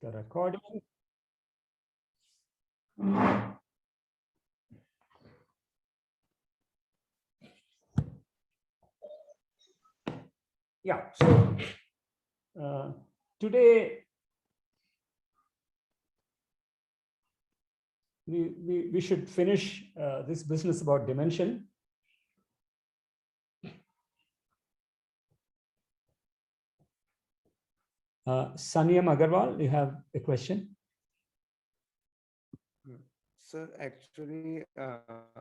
the recording. Yeah, so today we should finish this business about dimension. Sanyam Agarwal, you have a question? Sir, actually,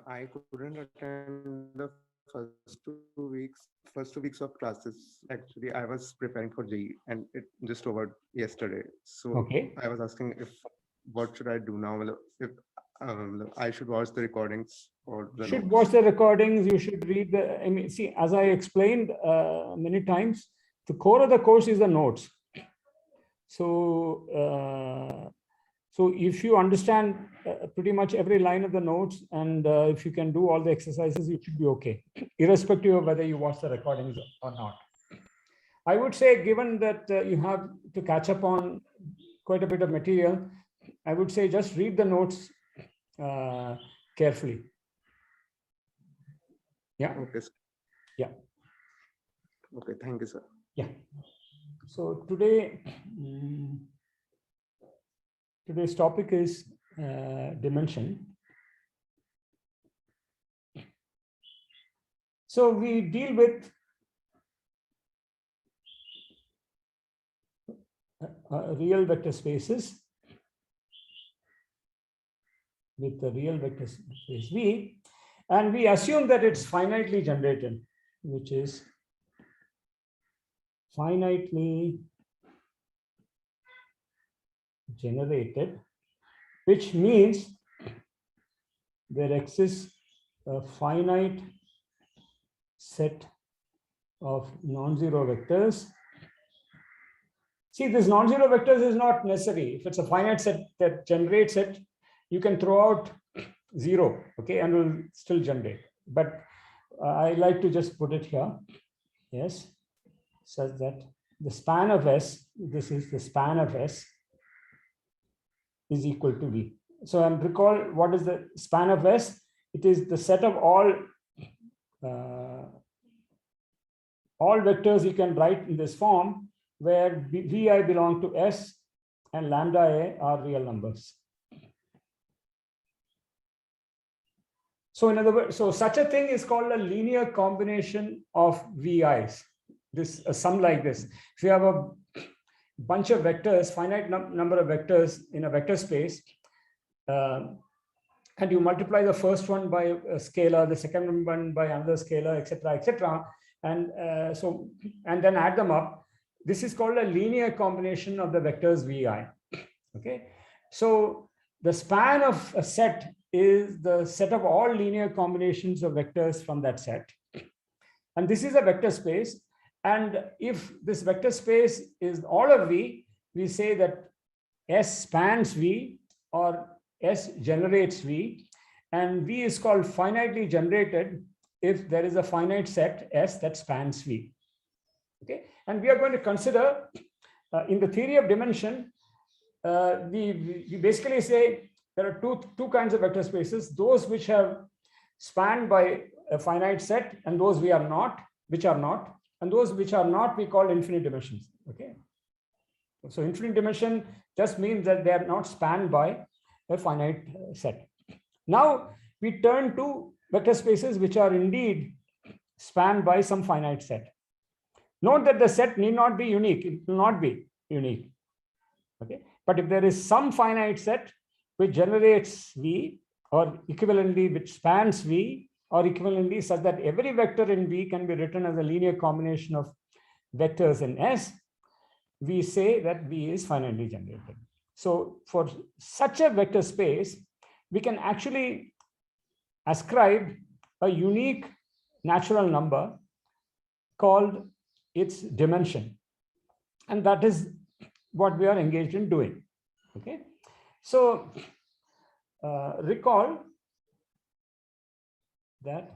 I couldn't attend the first 2 weeks of classes. Actually, I was preparing for JEE and it just over yesterday. So Okay. I was asking what should I do now? If I should watch the recordings or the Should notes. watch the recordings. You should read the. I mean, see, as I explained many times, the core of the course is the notes. So, so if you understand pretty much every line of the notes, and if you can do all the exercises, you should be okay, irrespective of whether you watch the recordings or not. I would say, given that you have to catch up on quite a bit of material, I would say just read the notes carefully. Yeah. Okay, sir. Yeah. Okay, thank you, sir. Yeah. So today, today's topic is dimension. So we deal with real vector spaces with the real vector space V, and we assume that it's finitely generated, which is finitely generated, which means there exists a finite set of non-zero vectors. See, this non-zero vectors is not necessary. If it's a finite set that generates it, you can throw out 0, okay, and will still generate. But I like to just put it here, yes, such that the span of S, this is the span of S, is equal to V. So, and recall, what is the span of S? It is the set of all vectors you can write in this form, where Vi belong to S and lambda A are real numbers. So in other words, so such a thing is called a linear combination of VIs. This a sum like this. If you have a bunch of vectors, finite number of vectors in a vector space, and you multiply the first one by a scalar, the second one by another scalar, etc., and and then add them up. This is called a linear combination of the vectors Vi. Okay, so the span of a set is the set of all linear combinations of vectors from that set, and this is a vector space. And if this vector space is all of V, we say that S spans V or S generates V, and V is called finitely generated if there is a finite set S that spans V. Okay, and we are going to consider in the theory of dimension, we basically say there are two kinds of vector spaces: those which have spanned by a finite set, and those which are not, and those which are not we call infinite dimensions. Okay, so infinite dimension just means that they are not spanned by a finite set. Now we turn to vector spaces which are indeed spanned by some finite set. Note that the set need not be unique. It will not be unique. Okay, but if there is some finite set which generates V, or equivalently which spans V, or equivalently such that every vector in V can be written as a linear combination of vectors in S, we say that V is finitely generated. So for such a vector space, we can actually ascribe a unique natural number called its dimension. And that is what we are engaged in doing. Okay, so recall that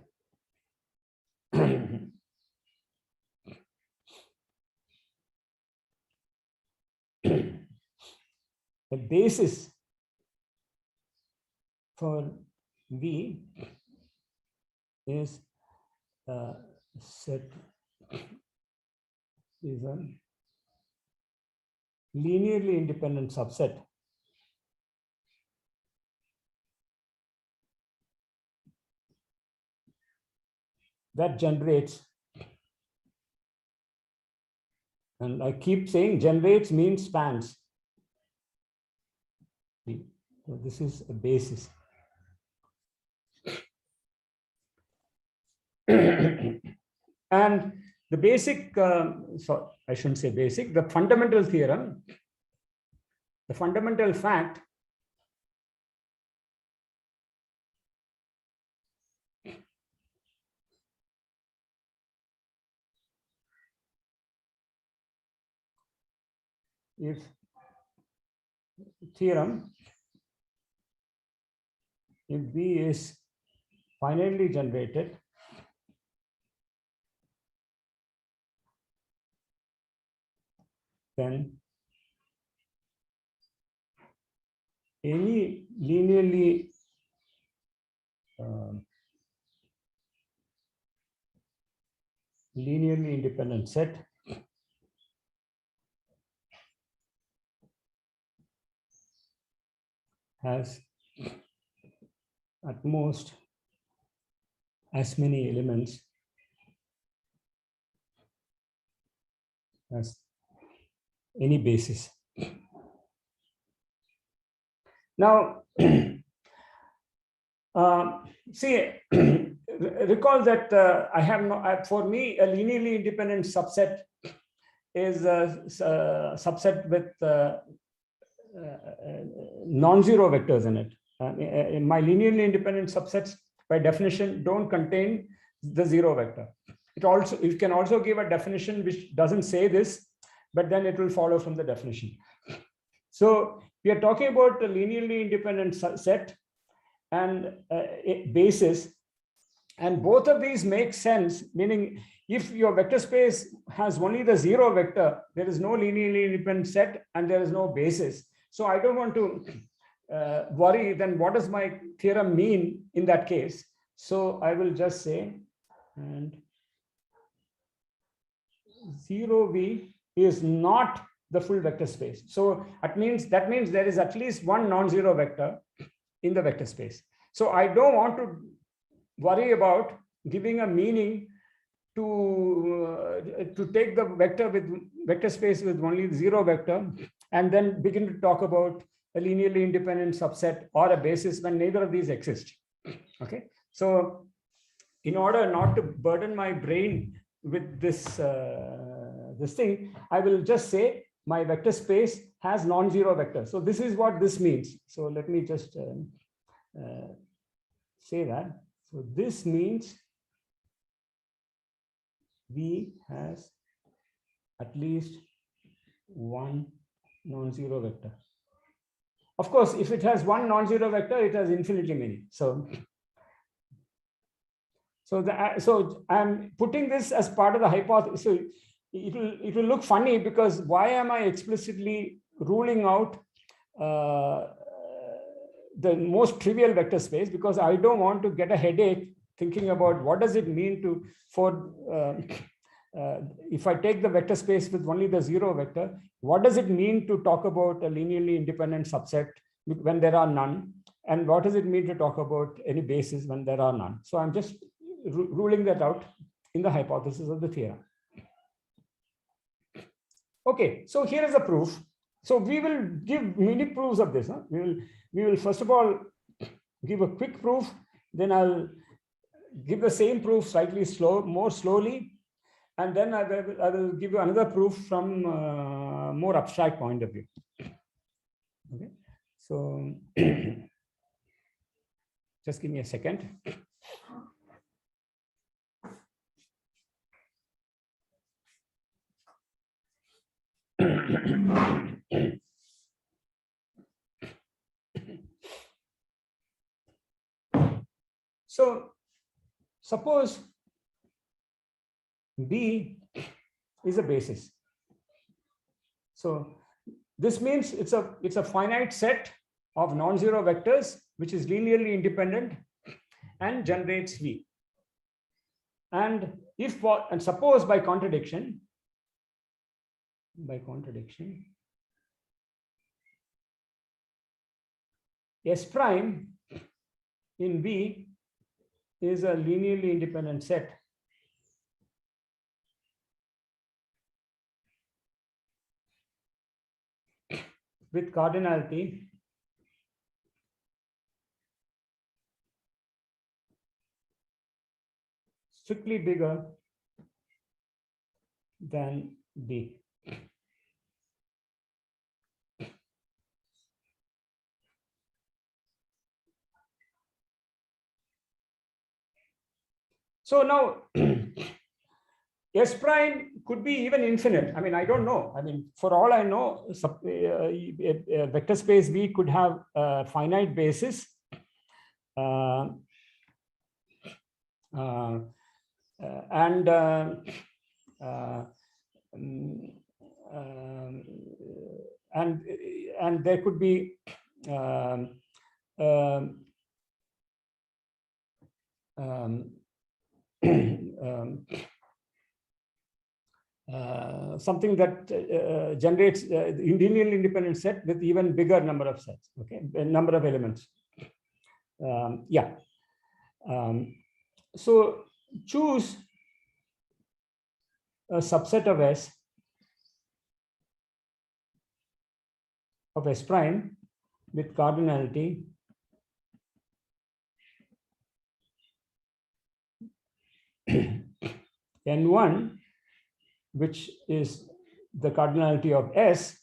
the basis for V is set is a linearly independent subset that generates, and I keep saying generates means spans. So this is a basis. And the basic, so I shouldn't say basic, the fundamental theorem, the fundamental fact if theorem, if B is finitely generated, then any linearly linearly independent set has at most as many elements as any basis. Now, see, recall that I have no, for me, a linearly independent subset is a subset with non-zero vectors in it. In my linearly independent subsets, by definition, don't contain the zero vector. It also, you can also give a definition which doesn't say this, but then it will follow from the definition. So we are talking about a linearly independent set and a basis, and both of these make sense, meaning if your vector space has only the zero vector, there is no linearly independent set and there is no basis. So I don't want to worry, then what does my theorem mean in that case? So I will just say, and 0V is not the full vector space. So that means there is at least one non-zero vector in the vector space. So I don't want to worry about giving a meaning to take the vector space with only the zero vector and then begin to talk about a linearly independent subset or a basis when neither of these exist. Okay, so in order not to burden my brain with this this thing, I will just say my vector space has non-zero vectors. So this is what this means. So let me just say that. So this means V has at least one non-zero vector. Of course, if it has one non-zero vector, it has infinitely many. So I'm putting this as part of the hypothesis. So it will look funny because why am I explicitly ruling out the most trivial vector space? Because I don't want to get a headache thinking about what does it mean if I take the vector space with only the zero vector, what does it mean to talk about a linearly independent subset when there are none? And what does it mean to talk about any basis when there are none? So I'm just ruling that out in the hypothesis of the theorem. Okay, so here is a proof. So we will give many proofs of this. Huh? We will first of all give a quick proof, then I'll give the same proof slightly more slowly, and then I will give you another proof from more abstract point of view. Okay, so just give me a second. So suppose B is a basis. So this means it's a finite set of non-zero vectors which is linearly independent and generates V. And suppose by contradiction, S prime in V is a linearly independent set with cardinality strictly bigger than B. So now S prime could be even infinite. I mean, I don't know. I mean, for all I know, a vector space V could have a finite basis. And there could be something that generates linearly independent set with even bigger number of sets, okay, number of elements. So choose a subset of S prime with cardinality N1, which is the cardinality of S,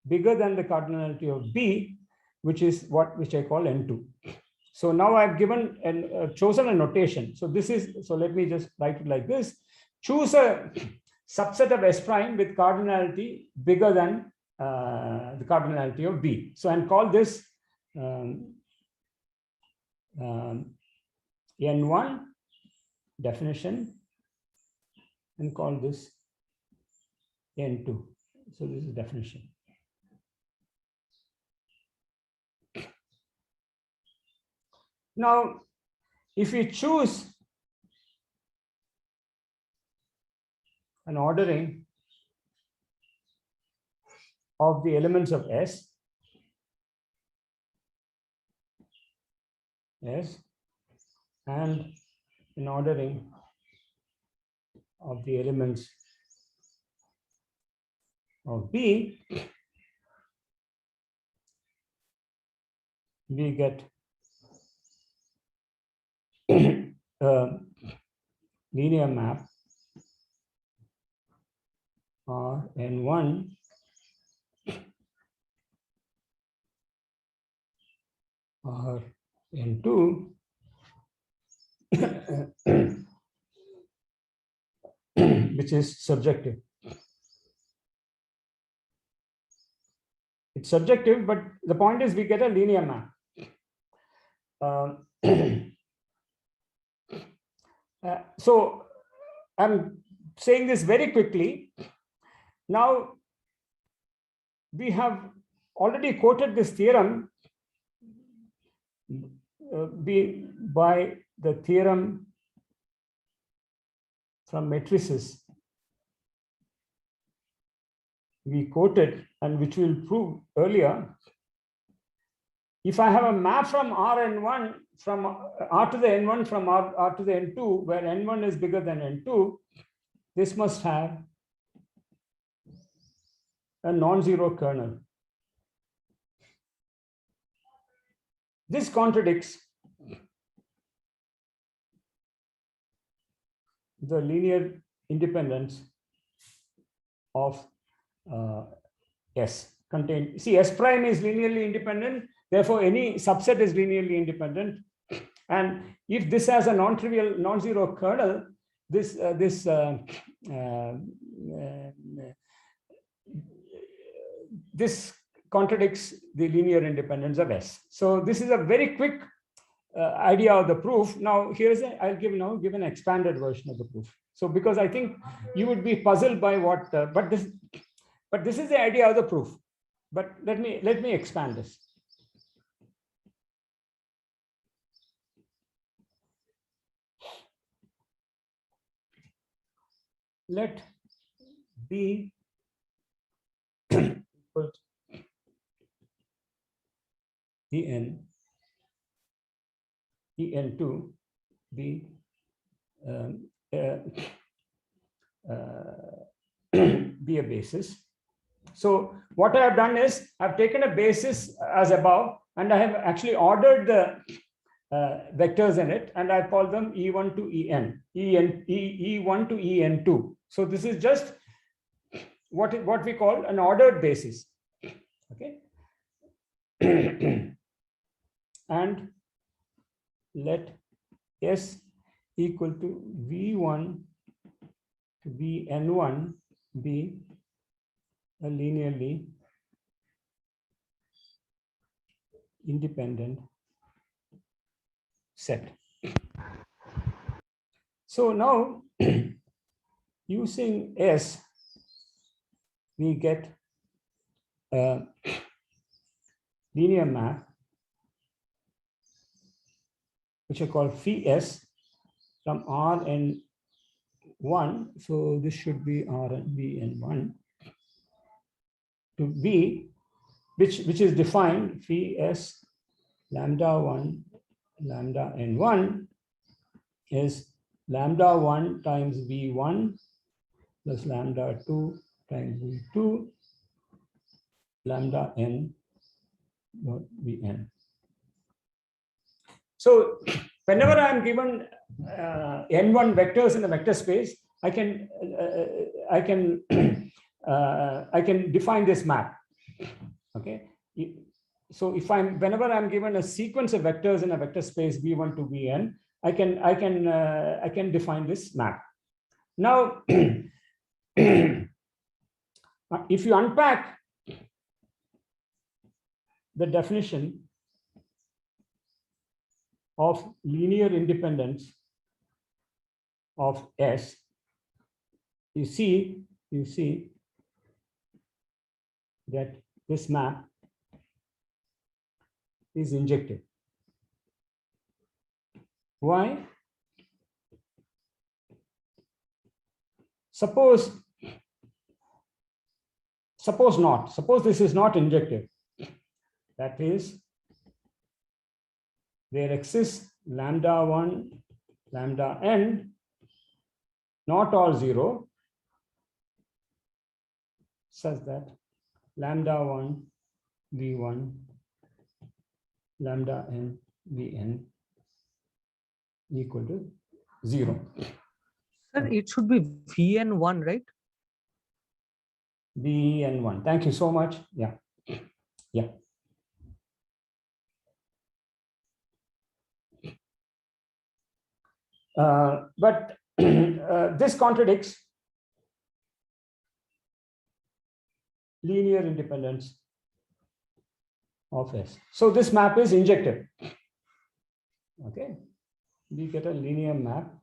bigger than the cardinality of B, which I call N2. So now I've given and chosen a notation. So let me just write it like this. Choose a subset of S prime with cardinality bigger than the cardinality of B. So and call this N1 definition and call this N2. So this is definition. Now, if we choose an ordering of the elements of S, and an ordering of the elements of B, we get a linear map R N1 R N2 which is subjective. It's subjective, but the point is we get a linear map. So I'm saying this very quickly. Now, we have already quoted this theorem by the theorem from matrices we quoted and which we'll prove earlier. If I have a map from Rn1 from R to the N1 from R to the N2, where N1 is bigger than N2, this must have a non-zero kernel. This contradicts the linear independence of S contained. See, S prime is linearly independent. Therefore, any subset is linearly independent. And if this has a non-trivial non-zero kernel, this contradicts the linear independence of S. So this is a very quick idea of the proof. Now I'll give an expanded version of the proof. So because I think you would be puzzled by what, but this is the idea of the proof. but let me expand this. Let B equal to En2 be be a basis. So what I have done is I've taken a basis as above, and I have actually ordered the vectors in it, and I call them E1 to E1 to En2. So this is just what we call an ordered basis. Okay. And let S equal to V1 to Vn1 be a linearly independent set. So now using S, we get a linear map which I call phi S from Rn1. So this should be Rn1 to B, which is defined phi S lambda 1 lambda n1 is lambda 1 times V1 plus lambda 2 times V2 lambda n dot Vn. So whenever I am given n1 vectors in the vector space, I can define this map. Okay. So whenever I'm given a sequence of vectors in a vector space V1 to Vn, I can define this map. Now, if you unpack the definition of linear independence of S, you see that this map is injective. Why? Suppose this is not injective. That is, there exists lambda 1, lambda n, not all 0, such that lambda 1 V1 lambda n Vn equal to 0. Sir, it should be Vn1, right? Vn1. Thank you so much. Yeah. Yeah. But this contradicts linear independence of S. So this map is injective. Okay. We get a linear map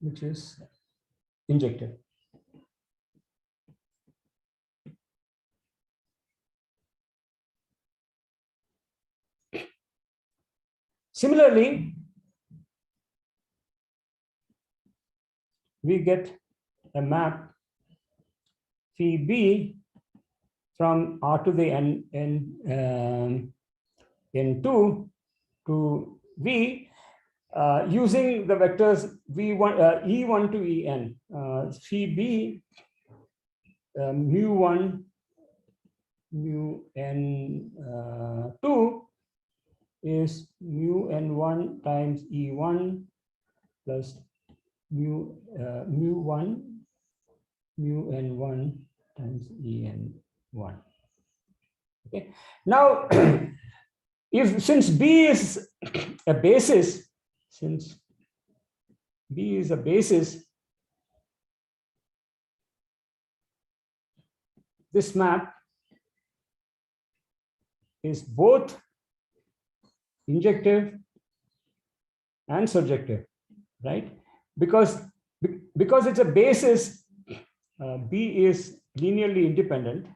which is injective. Similarly, we get a map phi B from R to the n2 to V using the vectors V1 E1 to En. Phi B mu1 mu n2 is mu n1 times E1 plus mu1 mu n1 times En1. Okay. Now, since B is a basis, this map is both injective and surjective, right? Because it's a basis, B is linearly independent.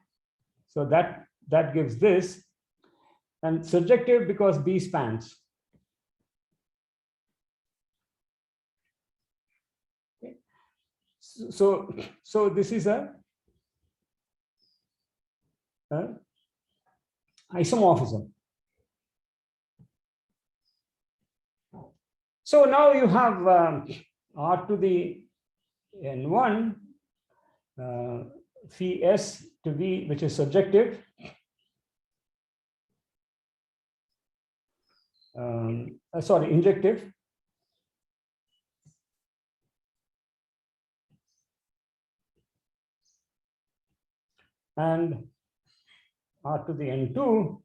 So that gives this, and surjective because B spans. Okay. So this is a isomorphism. So now you have R to the N1 phi S to V, which is surjective. Sorry, injective. And R to the N2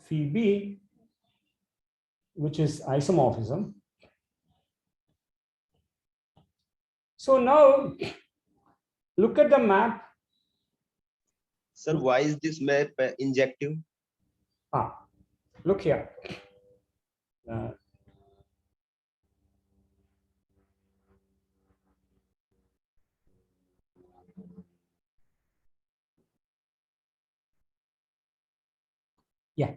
phi B, which is isomorphism. So now look at the map. Sir, why is this map injective? Look here. Yeah.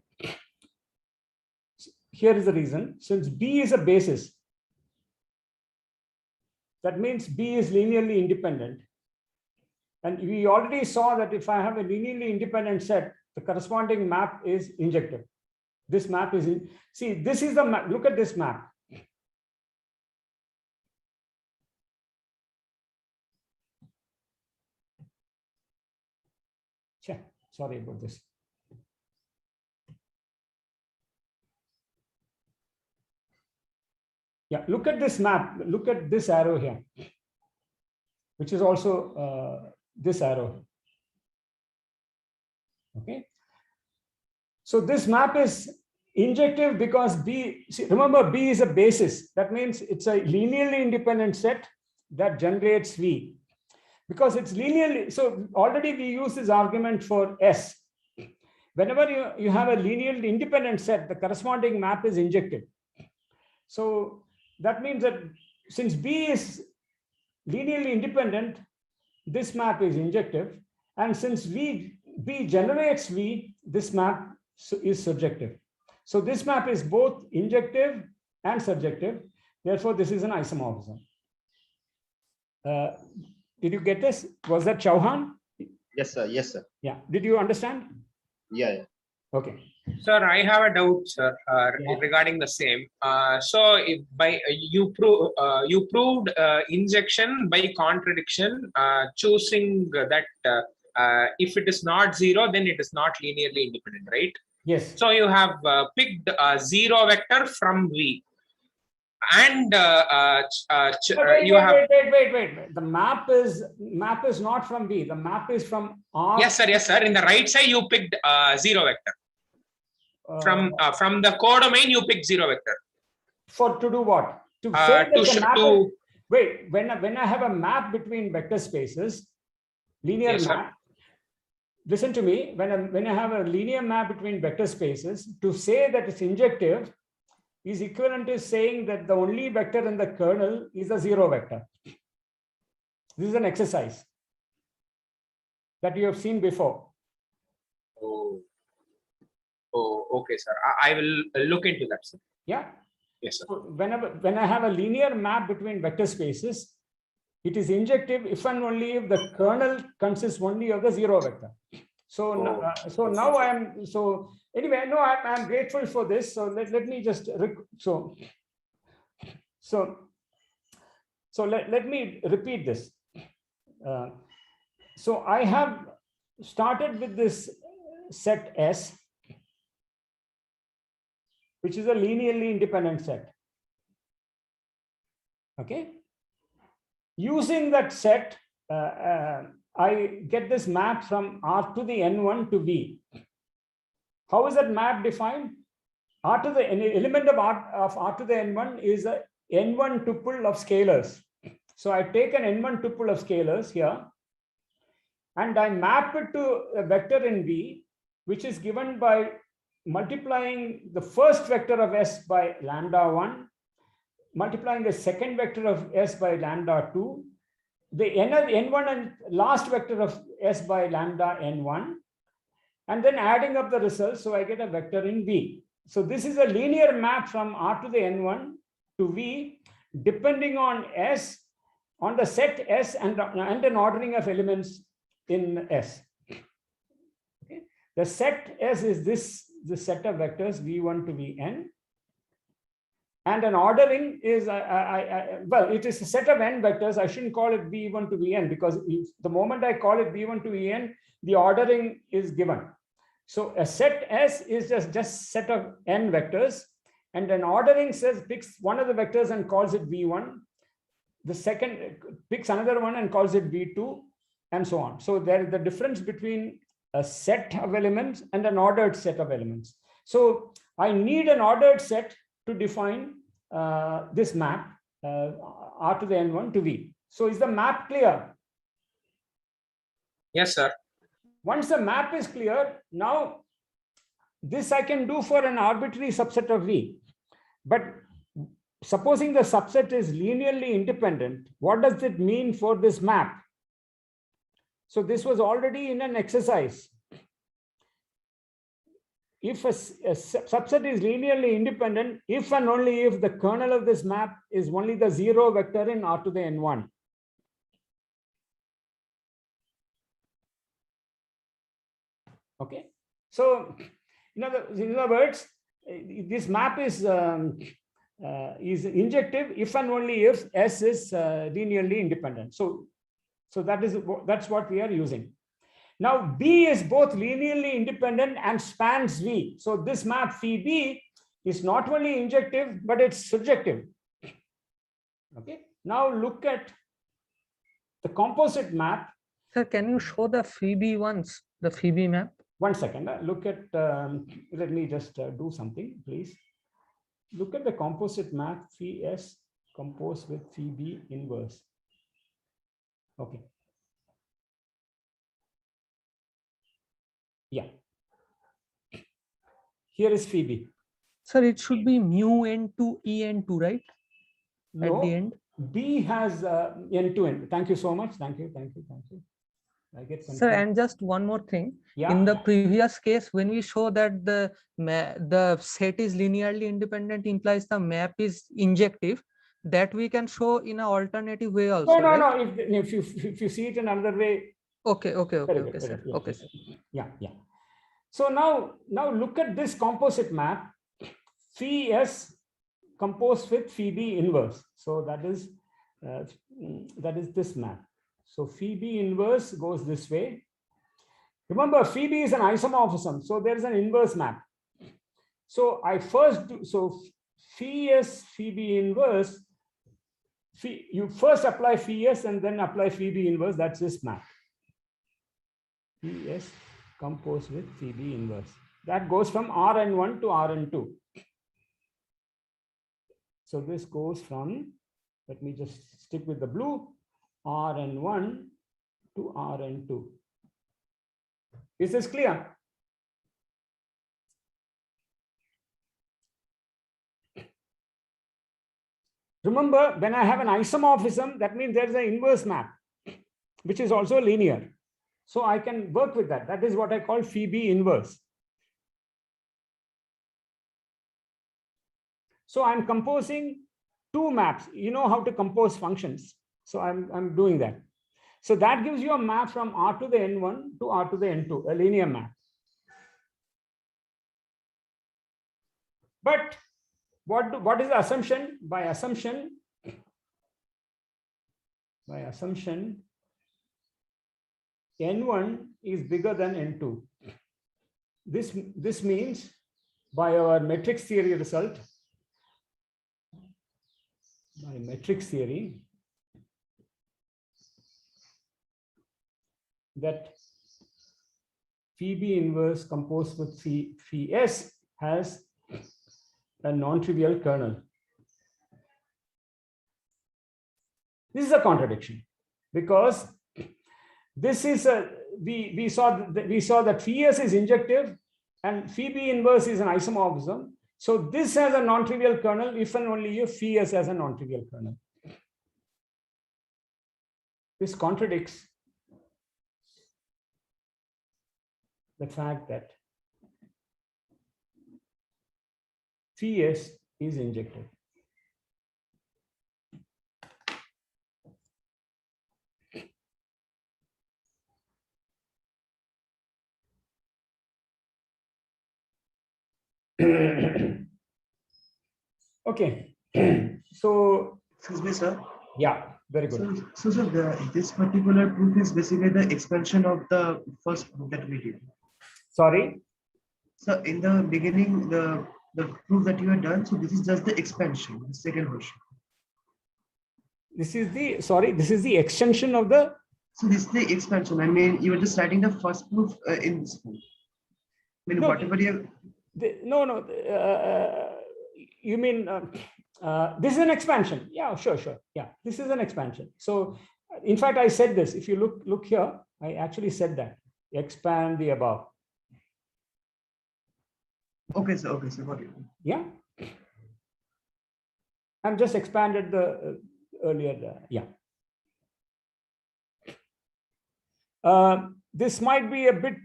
Here is the reason. Since B is a basis, that means B is linearly independent. And we already saw that if I have a linearly independent set, the corresponding map is injective. This map is in, see, this is the map. Look at this map. Sorry about this. Yeah, look at this map. Look at this arrow here, which is also this arrow. Okay. So this map is injective because B, see, remember B is a basis. That means it's a linearly independent set that generates V. Because it's linearly, so already we use this argument for S. Whenever you have a linearly independent set, the corresponding map is injective. So that means that since B is linearly independent, this map is injective. And since B generates V, this map is surjective. So this map is both injective and surjective. Therefore, this is an isomorphism. Did you get this? Was that Chauhan? Yes, sir. Yes, sir. Yeah. Did you understand? Yeah. Okay. Sir, I have a doubt, sir, regarding the same. So, if by you proved injection by contradiction, choosing that if it is not zero, then it is not linearly independent, right? Yes. So you have picked a zero vector from V, and you have. Wait. The map is not from V. The map is from R. Yes, sir. Yes, sir. In the right side, you picked zero vector. From the codomain, you pick zero vector. To do what? To say that the map to is, wait, when I have a map between vector spaces, linear Yes, map. Listen to me. When I have a linear map between vector spaces, to say that it's injective is equivalent to saying that the only vector in the kernel is a zero vector. This is an exercise that you have seen before. Oh, okay, sir. I will look into that, sir. Yeah. Yes, sir. So when I have a linear map between vector spaces, it is injective if and only if the kernel consists only of the zero vector. So now anyway, no, I'm grateful for this. So let me just let me repeat this. So I have started with this set S, which is a linearly independent set. Okay. Using that set, I get this map from R to the N1 to V. How is that map defined? R to the element of R to the N1 is a N1 tuple of scalars. So I take an N1 tuple of scalars here, and I map it to a vector in V, which is given by multiplying the first vector of S by lambda 1, multiplying the second vector of S by lambda 2, the N1 and last vector of S by lambda N1, and then adding up the results. So I get a vector in V. So this is a linear map from R to the N1 to V, depending on S, on the set S and an ordering of elements in S. Okay. The set S is this set of vectors V1 to Vn. And an ordering is, well, it is a set of n vectors. I shouldn't call it V1 to Vn, because the moment I call it V1 to Vn, the ordering is given. So a set S is just set of n vectors, and an ordering says picks one of the vectors and calls it V1. The second picks another one and calls it V2, and so on. So there is the difference between a set of elements and an ordered set of elements. So I need an ordered set to define this map, R to the N1 to V. So is the map clear? Yes, sir. Once the map is clear, now this I can do for an arbitrary subset of V. But supposing the subset is linearly independent, what does it mean for this map? So this was already in an exercise. If a subset is linearly independent, if and only if the kernel of this map is only the 0 vector in R to the N1. Okay, so in other words, this map is injective if and only if S is linearly independent. So that's what we are using. Now B is both linearly independent and spans V. So this map phi B is not only injective, but it's surjective. Okay, now look at the composite map. Sir, can you show the phi B once, the phi B map? 1 second. Look at, let me just do something, please. Look at the composite map phi S composed with phi B inverse. Okay. Yeah. Here is phi B. Sir, it should be mu n2 en2, right? No, At the end. B has n to n. Thank you so much. Thank you. I get confused. Sir, and just one more thing. Yeah. In the previous case, when we show that the set is linearly independent implies the map is injective, that we can show in an alternative way also. No. Right? If you see it in another way. Okay, Very sir. good. Okay. Yeah. So now look at this composite map. Phi S composed with phi B inverse. So that is this map. So phi B inverse goes this way. Remember, phi B is an isomorphism, so there is an inverse map. So I first do, so phi S phi B inverse. You first apply phi S and then apply phi B inverse. That's this map. Phi S composed with phi B inverse. That goes from Rn1 to Rn2. So this goes from, let me just stick with the blue, Rn1 to Rn2. Is this clear? Remember, when I have an isomorphism, that means there is an inverse map, which is also linear. So I can work with that. That is what I call phi B inverse. So I'm composing two maps. You know how to compose functions. So I'm doing that. So that gives you a map from R to the N1 to R to the N2, a linear map. But what is the assumption? By assumption, N1 is bigger than N2. This means by our matrix theory result, that phi B inverse composed with phi S has a non-trivial kernel. This is a contradiction, because this is we saw that phi S is injective and phi B inverse is an isomorphism. So this has a non-trivial kernel if and only if phi S has a non-trivial kernel. This contradicts the fact that Cs is injected. Okay, so Excuse me, sir. yeah, very good. So this particular proof is basically the expansion of the first proof that we did. Sorry, So in the beginning, the proof that you had done, so this is just the expansion, the second version. this is the extension of the. So this is the expansion. I mean, you were just writing the first proof in this proof. I mean, No. whatever you have. No. You mean this is an expansion? Yeah, sure. Yeah, this is an expansion. So, in fact, I said this. If you look here, I actually said that expand the above. Okay, sir. Got it. Yeah, I'm just expanded the earlier. Yeah. This might be a bit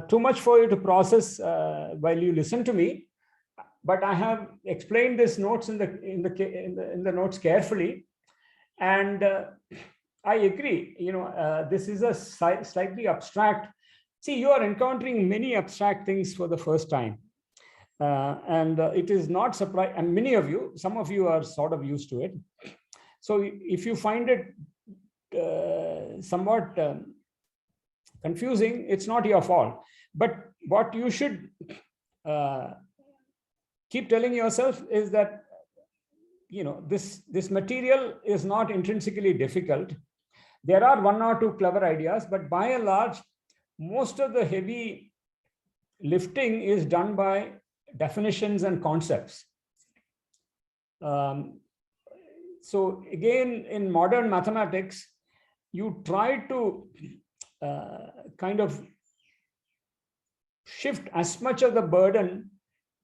too much for you to process while you listen to me, but I have explained these notes in the notes carefully, and I agree. This is a slightly abstract. See, you are encountering many abstract things for the first time, and it is not surprising. And many of you, some of you are sort of used to it. So if you find it somewhat confusing, it's not your fault. But what you should keep telling yourself is that this material is not intrinsically difficult. There are one or two clever ideas, but by and large, most of the heavy lifting is done by definitions and concepts. So again, in modern mathematics, you try to kind of shift as much of the burden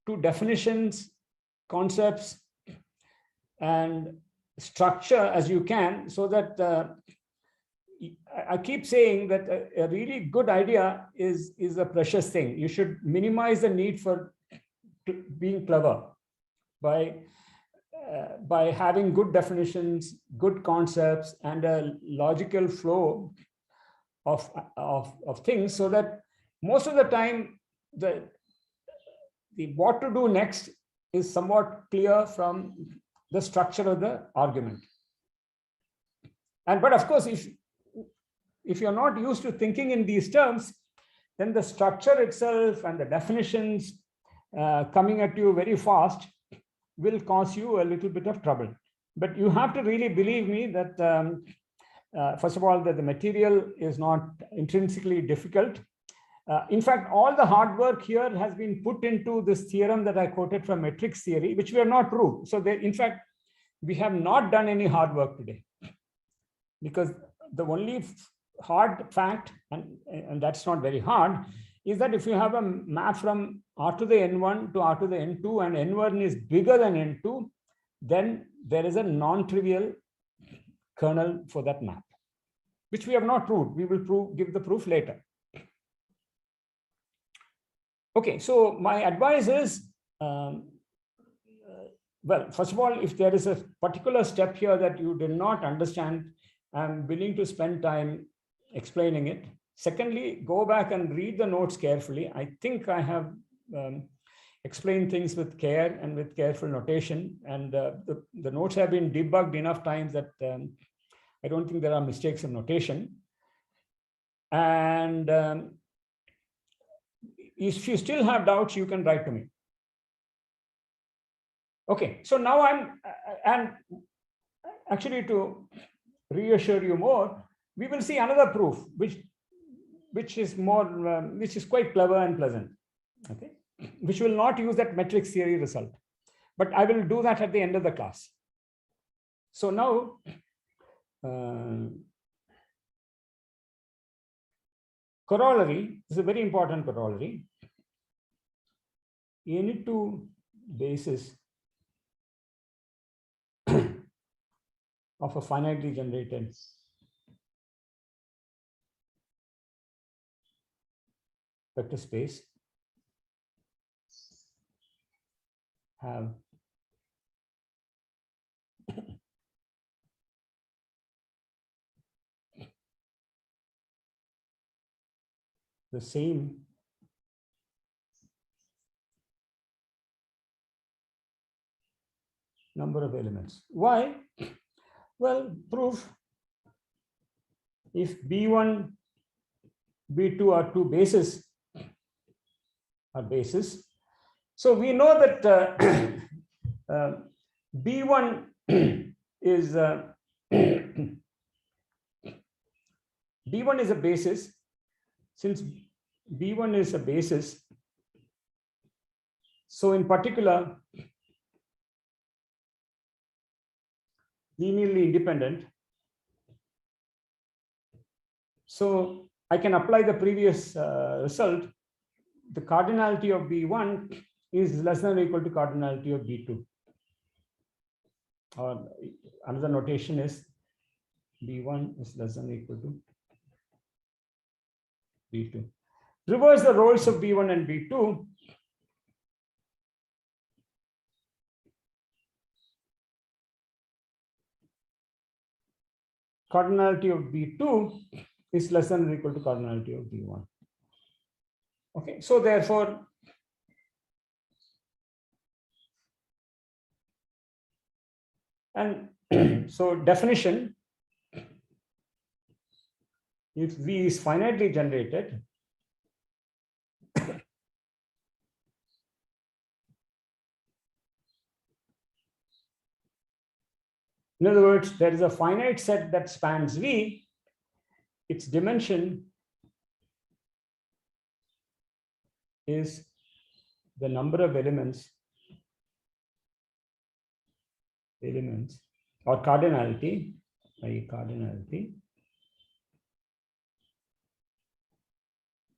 to definitions, concepts, and structure as you can, so that I keep saying that a really good idea is a precious thing. You should minimize the need for being clever by having good definitions, good concepts, and a logical flow of things, so that most of the time the what to do next is somewhat clear from the structure of the argument. But of course, if you're not used to thinking in these terms, then the structure itself and the definitions coming at you very fast will cause you a little bit of trouble. But you have to really believe me that first of all, that the material is not intrinsically difficult. In fact, all the hard work here has been put into this theorem that I quoted from matrix theory, which we have not proved. So in fact, we have not done any hard work today, because the only hard fact, and that's not very hard, is that if you have a map from R to the N1 to R to the N2, and N1 is bigger than N2, then there is a non-trivial kernel for that map, which we have not proved. We will give the proof later. Okay, so my advice is, well, first of all, if there is a particular step here that you did not understand, I'm willing to spend time explaining it. Secondly, go back and read the notes carefully. I think I have explained things with care and with careful notation, and the notes have been debugged enough times that I don't think there are mistakes in notation. And if you still have doubts, you can write to me. Okay, so now and actually, to reassure you more, we will see another proof, which is quite clever and pleasant, okay, which will not use that matrix theory result, but I will do that at the end of the class. So now, corollary is a very important corollary. Any two bases of a finitely generated vector space have the same number of elements. Why? Well, proof. If B1, B2 are two bases, so we know that B1 is B1 is a basis. Since B1 is a basis, so in particular, linearly independent. So I can apply the previous result. The cardinality of B1 is less than or equal to cardinality of B2. Or another notation is B1 is less than or equal to B2. Reverse the roles of B1 and B2. Cardinality of B2 is less than or equal to cardinality of B1. Okay, so therefore, and so definition, if V is finitely generated, in other words, there is a finite set that spans V, its dimension is the number of elements or cardinality, i.e. cardinality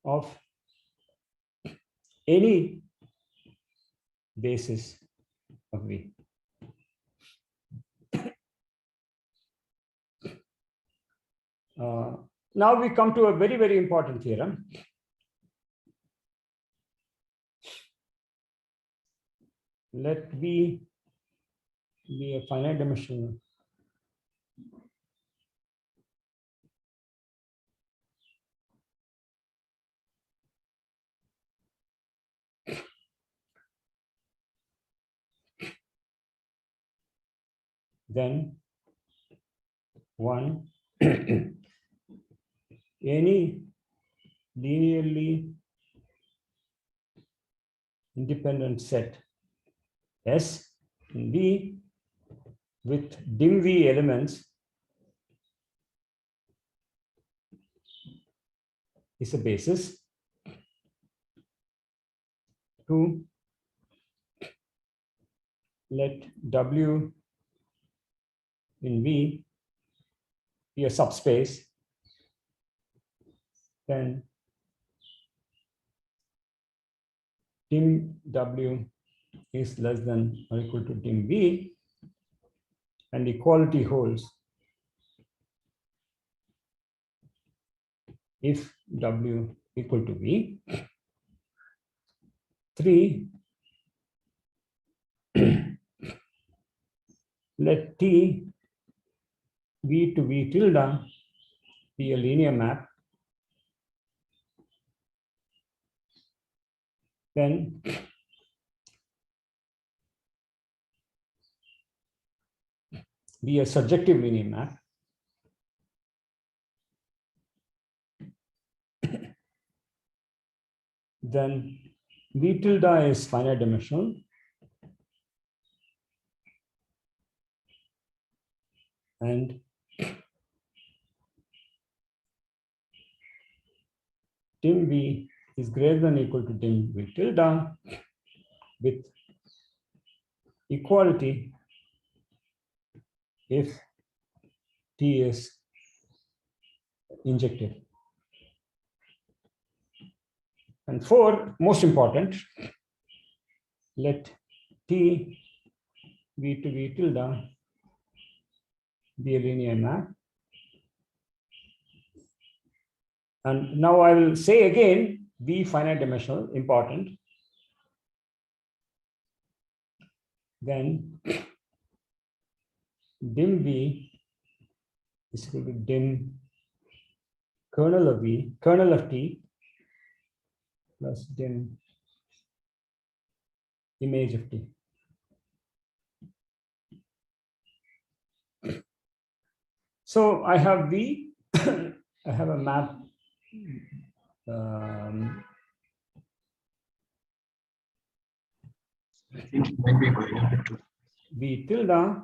of any basis of V. Now we come to a very, very important theorem. Let V be a finite dimensional then one any linearly independent set S in V with dim V elements is a basis. Two, let W in V be a subspace, then dim W is less than or equal to dim V, and equality holds if W equal to V. Three, let T V to V tilde be a linear map, then be a surjective linear map. Then V tilde is finite dimensional. And dim V is greater than or equal to dim V tilde with equality if T is injective. And four, most important, let T V to V tilde be a linear map. And now I will say again V finite dimensional, important. Then dim V is equal to dim kernel of V, kernel of T plus dim image of T. So I have V, I have a map. I think it might be going a bit too. V tilde.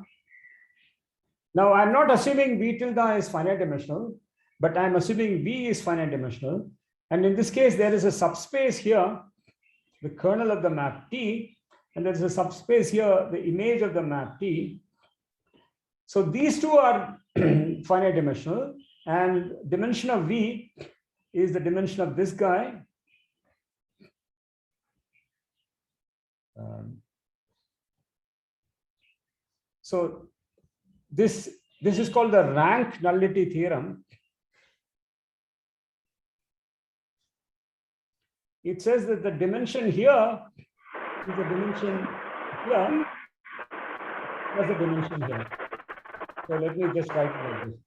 Now I'm not assuming V tilde is finite dimensional, but I'm assuming V is finite dimensional. And in this case, there is a subspace here, the kernel of the map T, and there's a subspace here, the image of the map T. So these two are finite dimensional, and dimension of V is the dimension of this guy. So this is called the rank nullity theorem. It says that the dimension here is the dimension here plus the dimension here. So let me just write it like this.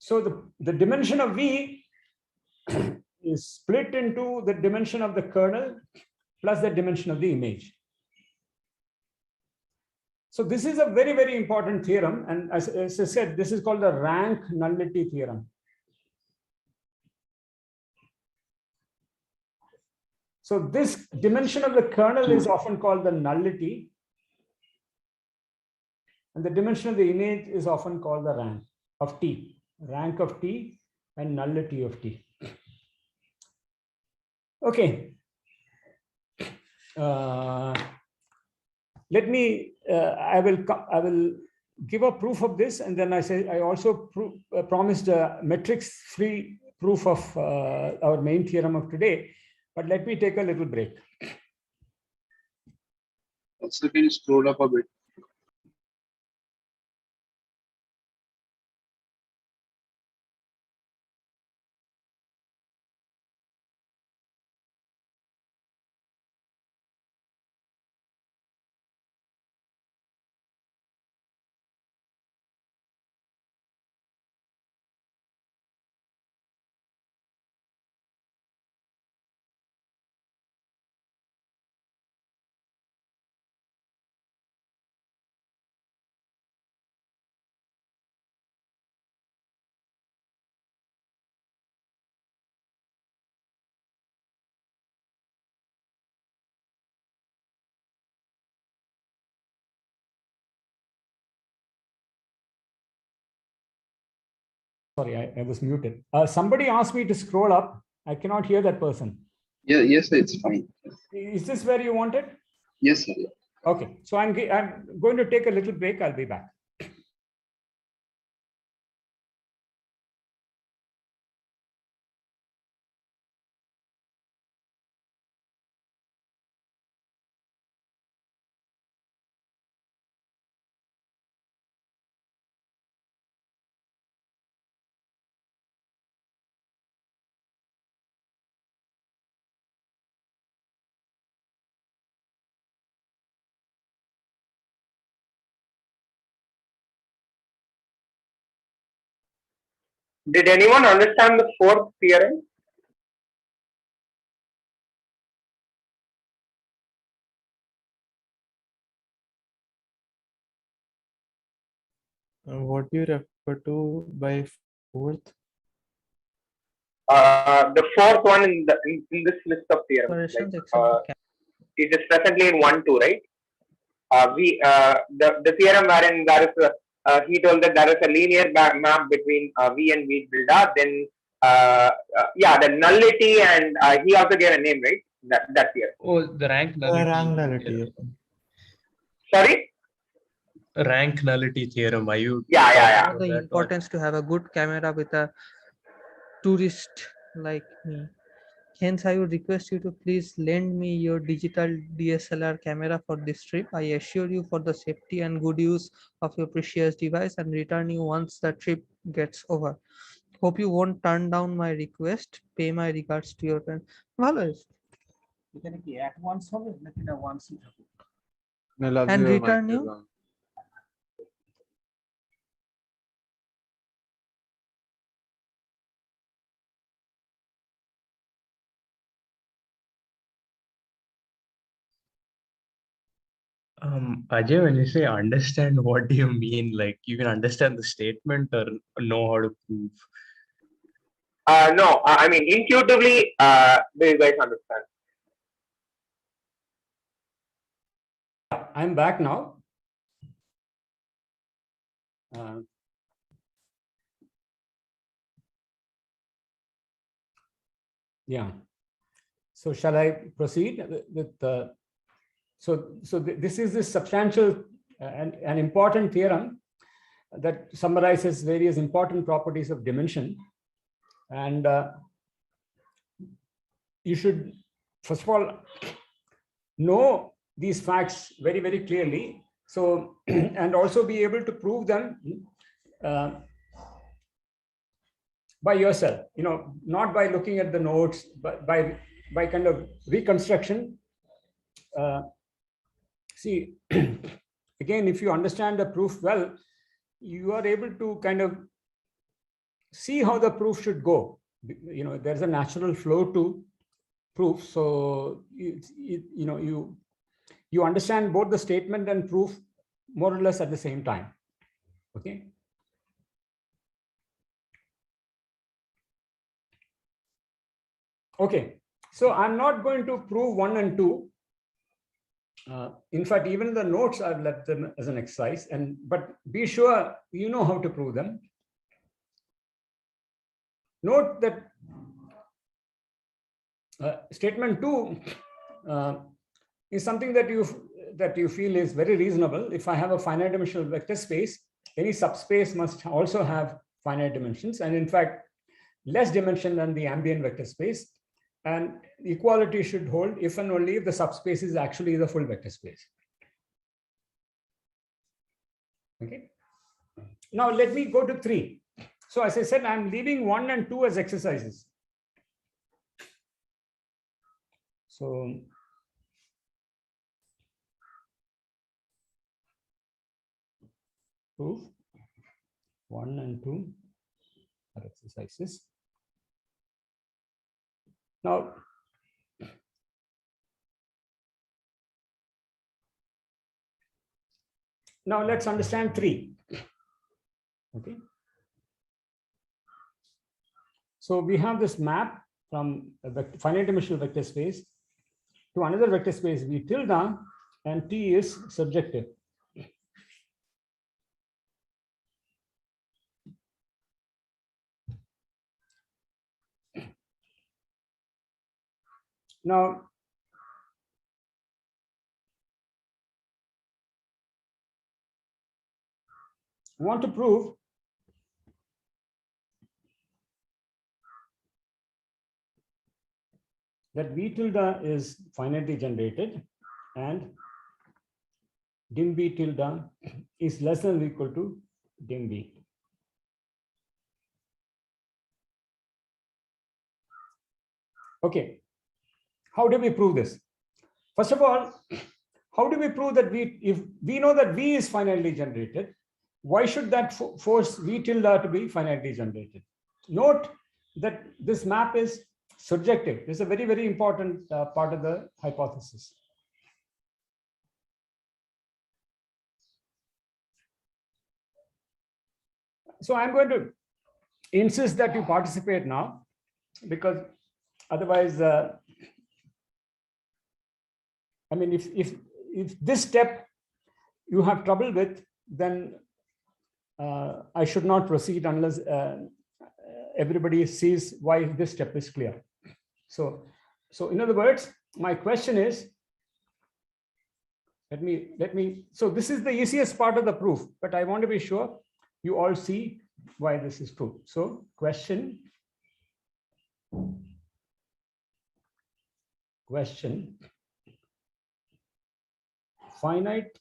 So the dimension of V is split into the dimension of the kernel plus the dimension of the image. So this is a very, very important theorem. And as I said, this is called the rank nullity theorem. So this dimension of the kernel is often called the nullity. And the dimension of the image is often called the rank of T. Rank of T and nullity of T. Okay. Let me, I will give a proof of this, and then I also promised a metrics-free proof of our main theorem of today. But let me take a little break. Also, can you scroll up a bit? Sorry, I was muted. Somebody asked me to scroll up. I cannot hear that person. Yeah, yes, sir, it's fine. Is this where you wanted? Yes, sir. Okay, so I'm going to take a little break. I'll be back. Did anyone understand the fourth theorem? What do you refer to by fourth? The fourth one in this list of theorems. It is presently in 1-2, right? The theorem wherein there is he told that there is a linear map between V and V tilde. Then the nullity, and he also gave a name, right? That theorem. Oh, the rank nullity. Rank nullity. Sorry. Rank nullity theorem. Are you? Yeah. The importance to have a good camera with a tourist like me. Hence, I would request you to please lend me your digital DSLR camera for this trip. I assure you for the safety and good use of your precious device and return you once the trip gets over. Hope you won't turn down my request. Pay my regards to your friend. ভালো হয়েছে। এখানে কি at once হবে নাকি না once ই থাকবে? And return you. Ajay, when you say understand, what do you mean? Like you can understand the statement or know how to prove? No, I mean intuitively, do you guys understand? I'm back now. Yeah. So shall I proceed with this is this substantial and an important theorem that summarizes various important properties of dimension. And you should, first of all, know these facts very, very clearly. So, and also be able to prove them by yourself, not by looking at the notes, but by kind of reconstruction. See, again, if you understand the proof well, you are able to kind of see how the proof should go. There's a natural flow to proof. So, you understand both the statement and proof more or less at the same time. Okay. Okay. So I'm not going to prove 1 and 2. In fact, even the notes I've left them as an exercise, but be sure you know how to prove them. Note that statement 2 is something that you feel is very reasonable. If I have a finite dimensional vector space, any subspace must also have finite dimensions, and in fact, less dimension than the ambient vector space. And equality should hold if and only if the subspace is actually the full vector space. Okay. Now let me go to 3. So as I said, I'm leaving 1 and 2 as exercises. So proof 1 and 2 are exercises. Now let's understand 3. Okay. So we have this map from a finite dimensional vector space to another vector space V tilde, and T is surjective. Now, I want to prove that V tilde is finitely generated and dim V tilde is less than or equal to dim V. Okay, how do we prove this? First of all, how do we prove that if we know that V is finitely generated, why should that force V tilde to be finitely generated? Note that this map is surjective. This is a very, very important part of the hypothesis. So I'm going to insist that you participate now, because otherwise, I mean, if this step you have trouble with, then I should not proceed unless everybody sees why this step is clear. So in other words, my question is, let me, so this is the easiest part of the proof, but I want to be sure you all see why this is true. So question question, finite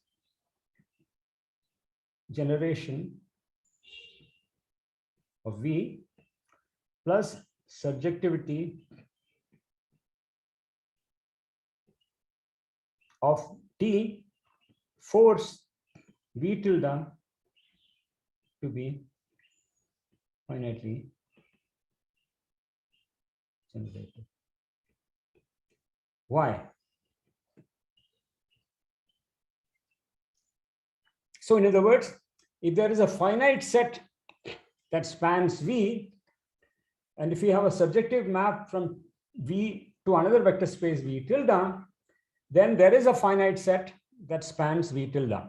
generation of V plus surjectivity of T force V tilde to be finitely generated. Why? So in other words, if there is a finite set that spans V, and if we have a surjective map from V to another vector space V tilde, then there is a finite set that spans V tilde.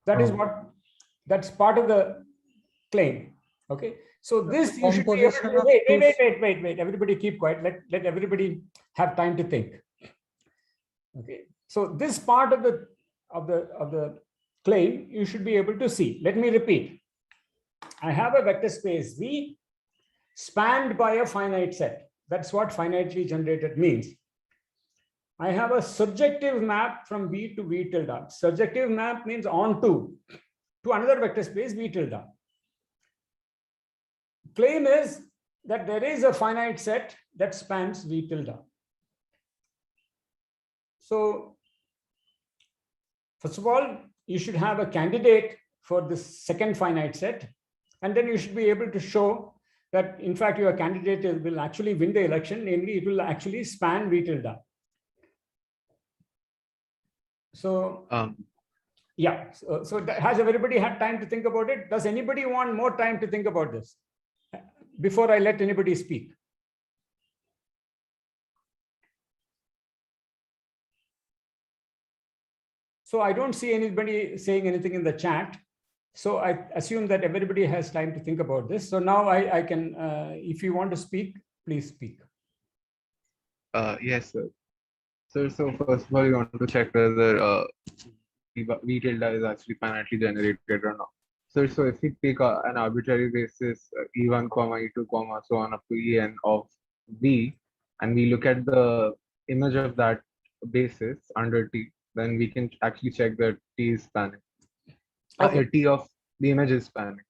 That is that's part of the claim. Okay. So this you should be able to, wait. Everybody keep quiet. Let everybody have time to think. Okay. So this part of the claim you should be able to see. Let me repeat. I have a vector space V spanned by a finite set. That's what finitely generated means. I have a surjective map from V to V tilde. Surjective map means onto to another vector space V tilde. Claim is that there is a finite set that spans V tilde. So first of all, you should have a candidate for this second finite set, and then you should be able to show that in fact your candidate will actually win the election, namely it will actually span V tilde. So yeah, so has everybody had time to think about it? Does anybody want more time to think about this before I let anybody speak? So I don't see anybody saying anything in the chat. So I assume that everybody has time to think about this. So now I can, if you want to speak, please speak. Yes, sir. So first of all, you want to check whether V tilde is actually finitely generated or not. So if we pick an arbitrary basis, E1, E2, so on up to En of V, and we look at the image of that basis under T, then we can actually check that T is spanning. Okay. The T of the image is spanning.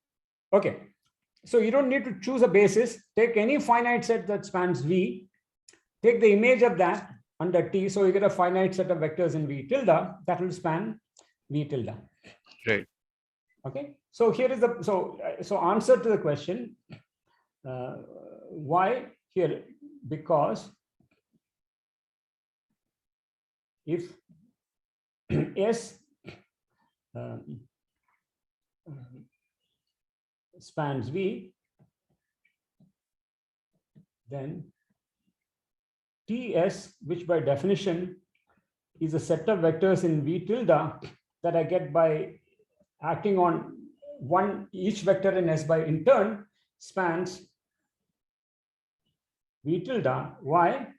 Okay. So you don't need to choose a basis. Take any finite set that spans V, take the image of that under T, so you get a finite set of vectors in V tilde that will span V tilde. Right. Okay. So here is the so answer to the question. Why here? Because if S spans V, then TS, which by definition is a set of vectors in V tilde that I get by acting on each vector in S by in turn, spans V tilde. Why?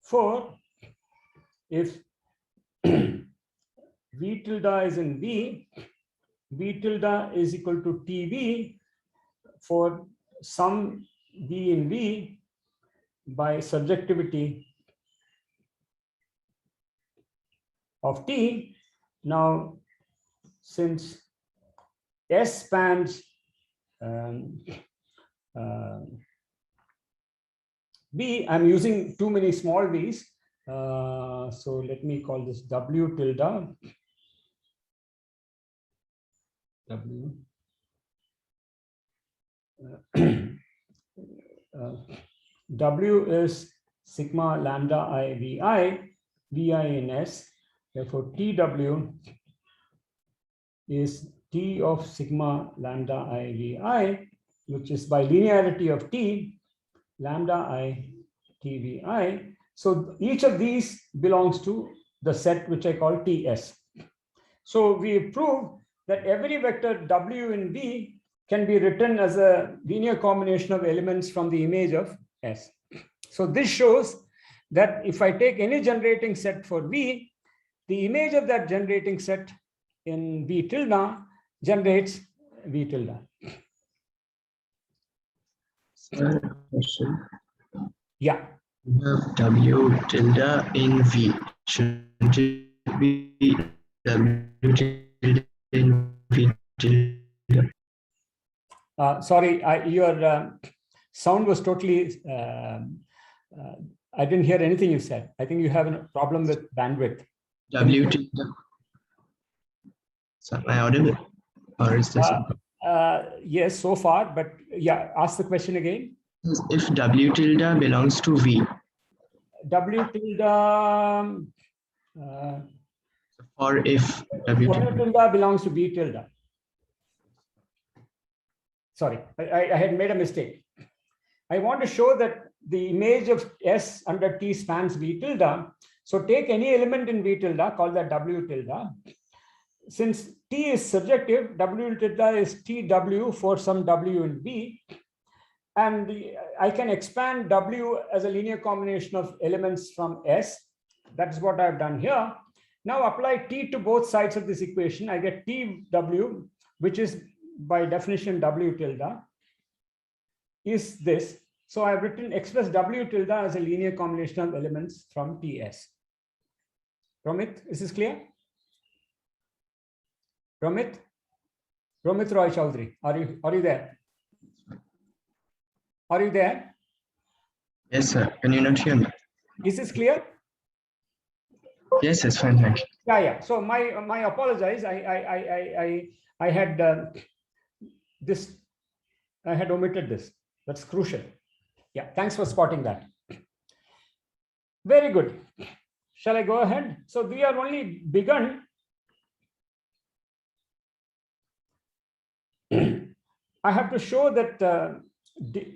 For if V tilde is in V, V tilde is equal to TV for some V in V by surjectivity of T. Now, since S spans V, I'm using too many small v's. So let me call this W tilde. W. W is sigma lambda I VI in S. Therefore, TW is T of sigma lambda I VI, which is by linearity of T, lambda I TVI. So each of these belongs to the set which I call TS. So we prove that every vector W in V can be written as a linear combination of elements from the image of S. So this shows that if I take any generating set for V, the image of that generating set in V tilde generates V tilde. Sir, question. Yeah. You have W tilde in V. Shouldn't it be W tilde in V tilde? Sorry, your sound was totally, I didn't hear anything you said. I think you have a problem with bandwidth. W tilde. So am I audible? Or is this? Yes, so far, but yeah, ask the question again. If W tilde belongs to V, W tilde, or if W W tilde belongs to V tilde. Sorry, I had made a mistake. I want to show that the image of S under T spans V tilde. So take any element in V tilde, call that W tilde. Since T is surjective, W tilde is TW for some W in V. And I can expand W as a linear combination of elements from S. That's what I've done here. Now apply T to both sides of this equation. I get TW, which is by definition W tilde, is this. So I've written express W tilde as a linear combination of elements from TS. Romit, is this clear? Romit Roy Chaudhary, are you there? Are you there? Yes, sir. Can you not hear me? Is this clear? Yes, it's fine. Thank you. Yeah. So my apologize. I had this. I had omitted this. That's crucial. Yeah. Thanks for spotting that. Very good. Shall I go ahead? So we have only begun. I have to show that.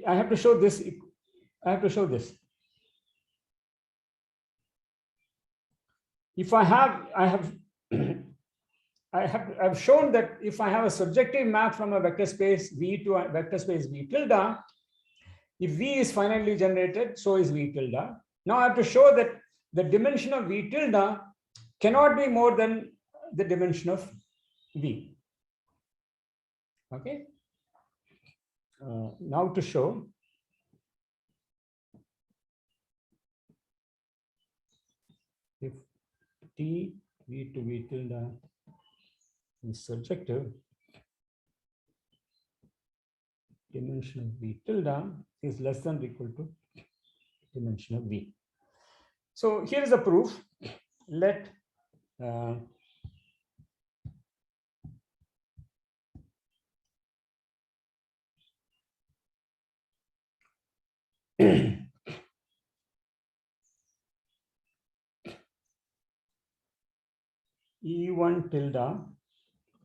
I have to show this. I have to show this. If I've shown that if I have a surjective map from a vector space V to a vector space V tilde, if V is finitely generated, so is V tilde. Now I have to show that the dimension of V tilde cannot be more than the dimension of V. Okay. Now to show. If T V to V tilde is surjective, dimension of V tilde is less than or equal to dimension of V. So here is a proof. Let E1 tilde,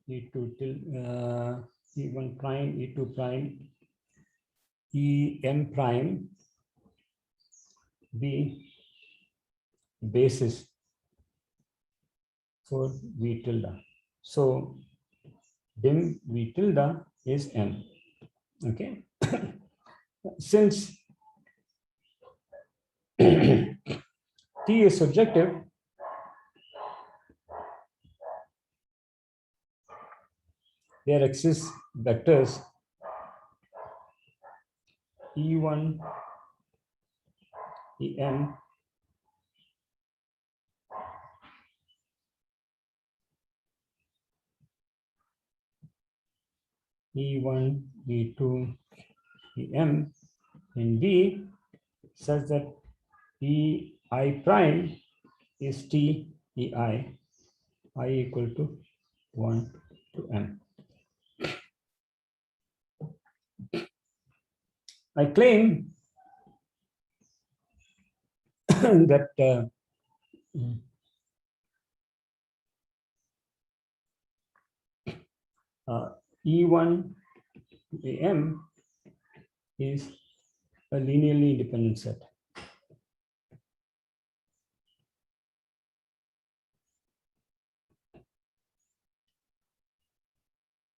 E2 tilde, E1 prime, E2 prime, EM prime be basis for V tilde. So dim V tilde is M. Okay. Since T is subjective, there exist vectors E1, EM, E1, E2, EM in V such that EI prime is T EI, I equal to 1 to M. I claim that E1 AM is a linearly independent set.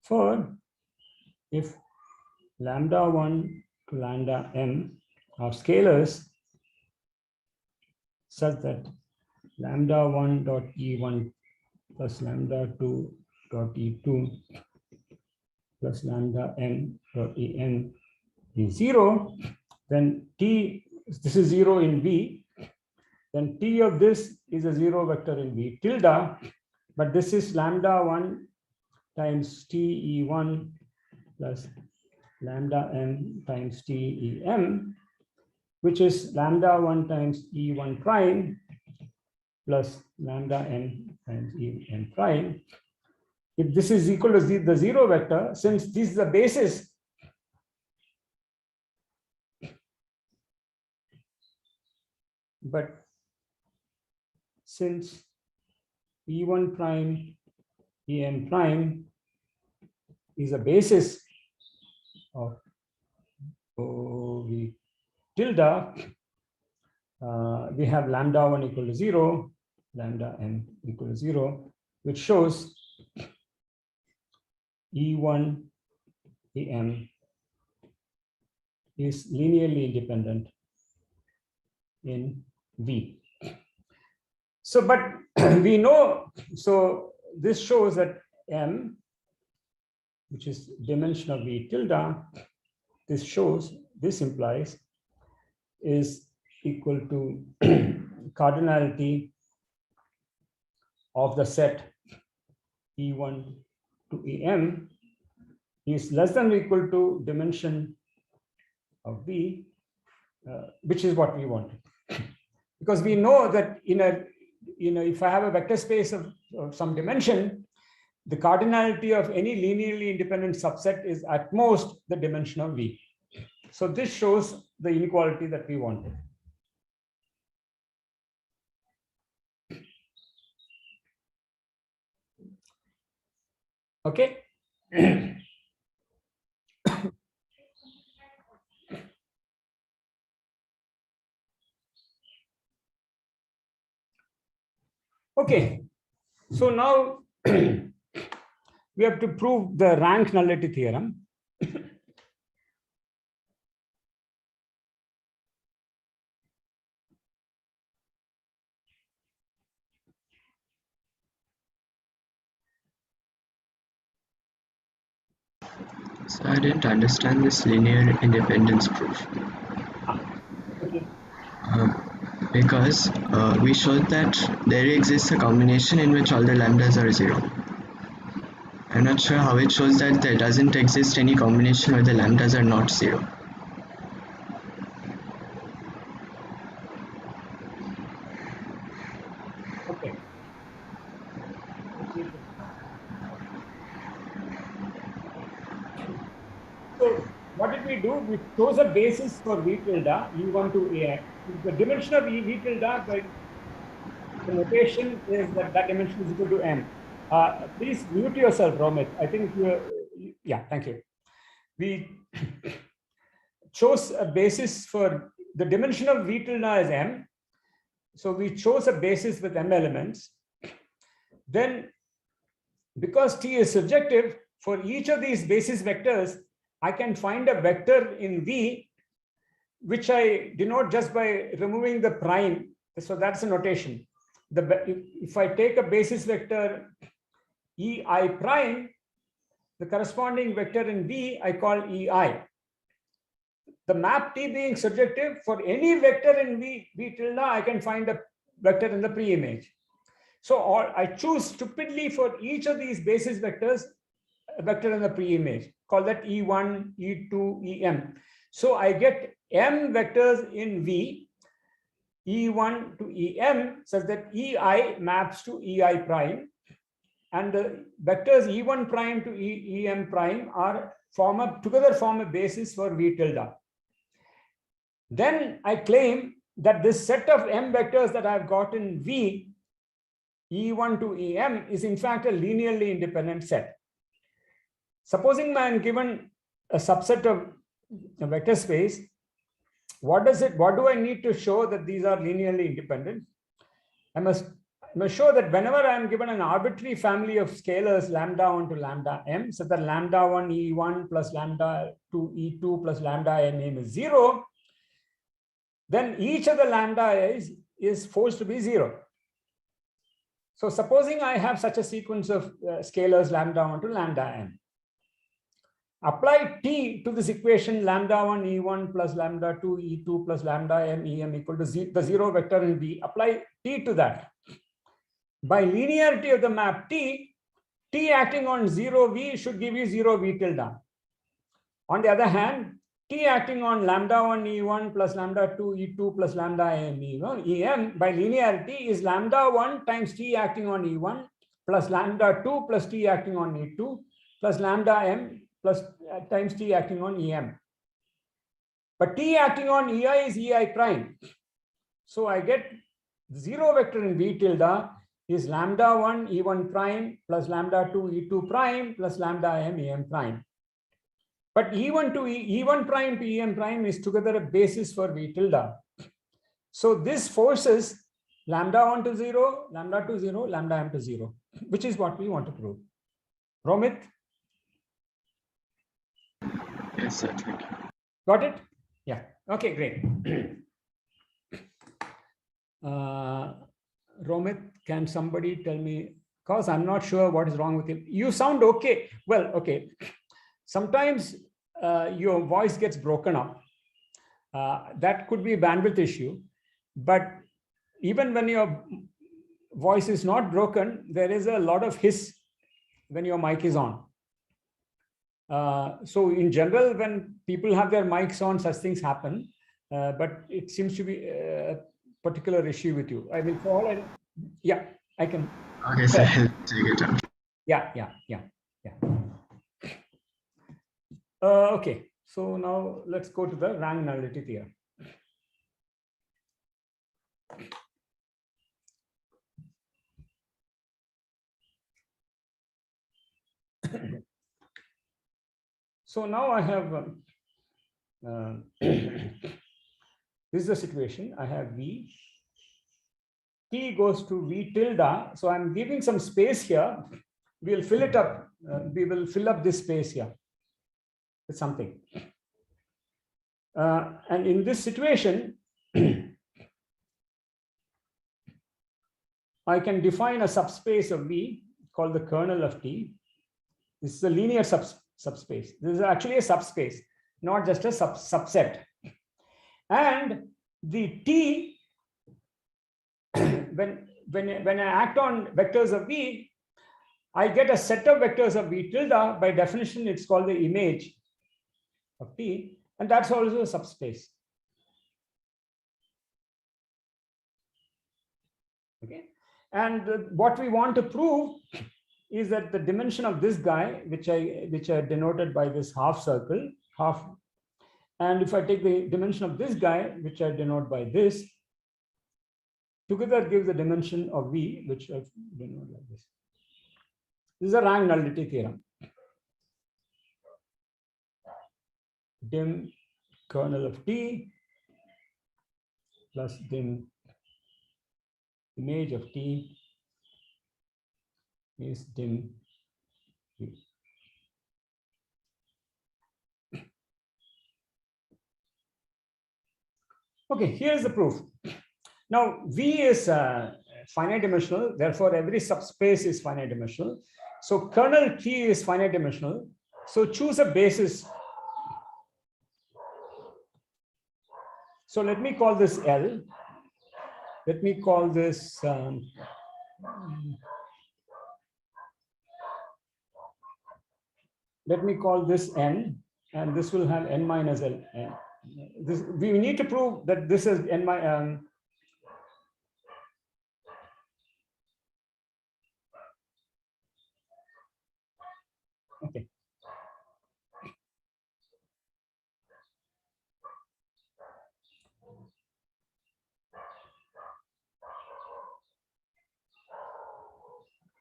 For if lambda 1 to lambda m are scalars such that lambda 1 dot E1 plus lambda 2 dot E2 plus lambda m dot En is 0, then T, this is 0 in V, then T of this is a 0 vector in V tilde, but this is lambda 1 times T E1 plus lambda m times T Em, which is lambda 1 times E1 prime plus lambda n times En prime. If this is equal to the 0 vector, since this is the basis, but since E1 prime, En prime is a basis of V tilde, we have lambda 1 equal to 0, lambda n equal to 0, which shows E1 Em is linearly independent in V. So, but we know, so this shows that M, which is dimension of V tilde, this implies is equal to cardinality of the set E1 to Em is less than or equal to dimension of V, which is what we wanted. Because we know that if I have a vector space of some dimension, the cardinality of any linearly independent subset is at most the dimension of V. So this shows the inequality that we wanted. Okay. Okay, so now we have to prove the rank nullity theorem. So I didn't understand this linear independence proof. Okay. Because we showed that there exists a combination in which all the lambdas are 0. I'm not sure how it shows that there doesn't exist any combination where the lambdas are not 0. Okay. So what did we do? We chose a basis for V tilde, E1 to Am. The dimension of V tilde, by the notation is that dimension is equal to M. Please mute yourself, Romit. I think yeah, thank you. We chose a basis for the dimension of V tilde is M. So we chose a basis with M elements. Then, because T is surjective, for each of these basis vectors, I can find a vector in V, which I denote just by removing the prime. So that's a notation. If I take a basis vector EI prime, the corresponding vector in V I call EI. The map T being surjective, for any vector in V tilde, I can find a vector in the pre-image. So I choose stupidly for each of these basis vectors a vector in the pre-image. Call that E1, E2, Em. So I get M vectors in V, E1 to Em, such that EI maps to EI prime. And the vectors E1 prime to Em prime together form a basis for V tilde. Then I claim that this set of M vectors that I've got in V, E1 to Em, is in fact a linearly independent set. Supposing I am given a subset of a vector space, what do I need to show that these are linearly independent? I must show that whenever I am given an arbitrary family of scalars lambda 1 to lambda m, so that lambda 1 E1 plus lambda 2 E2 plus lambda n is 0, then each of the lambda is forced to be 0. So supposing I have such a sequence of scalars lambda 1 to lambda n. Apply t to this equation lambda 1 e1 plus lambda 2 e2 plus lambda m em equal to the zero vector in V. Apply t to that. By linearity of the map t acting on 0 V should give you 0 V tilde. On the other hand, t acting on lambda 1 e1 plus lambda 2 e2 plus lambda m em by linearity is lambda 1 times t acting on e1 plus lambda 2 plus t acting on e2 plus lambda m plus times t acting on em. But t acting on ei is ei prime. So I get zero vector in V tilde is lambda 1 e1 prime plus lambda 2 e2 prime plus lambda m em prime. But e1 to e1 prime to em prime is together a basis for V tilde. So this forces lambda 1 to 0, lambda 2 0, lambda m to 0, which is what we want to prove. Romit? Yes, sir. Thank you. Got it? Yeah. Okay, great. Romit, can somebody tell me, because I'm not sure what is wrong with him. You sound okay. Well, okay. Sometimes your voice gets broken up. That could be a bandwidth issue. But even when your voice is not broken, there is a lot of hiss when your mic is on. So in general, when people have their mics on, such things happen. But it seems to be a particular issue with you. I mean, for all yeah, I can. Okay, sir. I'll take it up. Yeah. Okay, so now let's go to the rank nullity theorem. So now I have, this is the situation. I have V, T goes to V tilde. So I'm giving some space here. We'll fill it up. We will fill up this space here with something. And in this situation, I can define a subspace of V called the kernel of T. This is a linear subspace. This is actually a subspace, not just a subset. And the T, when I act on vectors of V, I get a set of vectors of V tilde. By definition, it's called the image of T, and that's also a subspace. Okay, and what we want to prove is that the dimension of this guy, which I denoted by this half circle, half, and if I take the dimension of this guy, which I denote by this, together gives the dimension of V, which I denote like this. This is a rank nullity theorem. Dim kernel of T plus dim image of T is dim V. Okay, here's the proof. Now V is finite dimensional, therefore every subspace is finite dimensional. So kernel T is finite dimensional. So choose a basis. So let me call this L. Let me call this let me call this N, and this will have N minus L. This, we need to prove that this is N minus. Okay.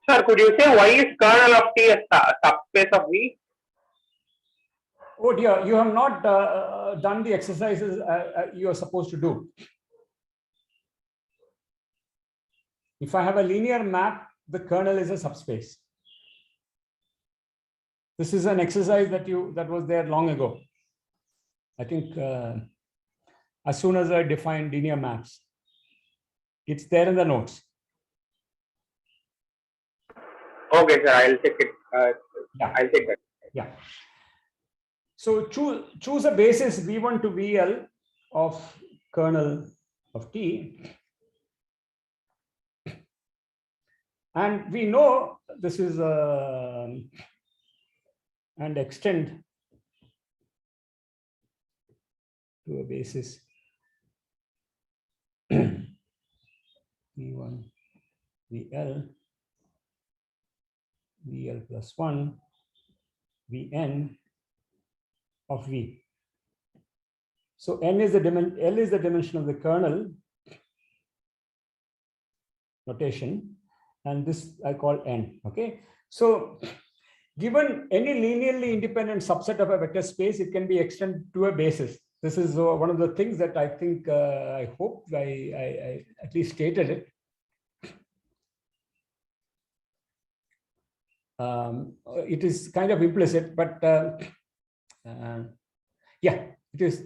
Sir, could you say why is kernel of T a subspace of V? Oh dear, you have not done the exercises you are supposed to do. If I have a linear map, the kernel is a subspace. This is an exercise that was there long ago. I think as soon as I defined linear maps, it's there in the notes. Okay, sir. I'll take it. Yeah. I'll take that. Yeah. So choose a basis V1 to VL of kernel of T. And we know this is and extend to a basis V1, VL, VL plus 1, Vn of V. So N is the dimension, L is the dimension of the kernel notation, and this I call N. Okay. So given any linearly independent subset of a vector space, it can be extended to a basis. This is one of the things that I think I hope I at least stated it. It is kind of implicit, but yeah, it is.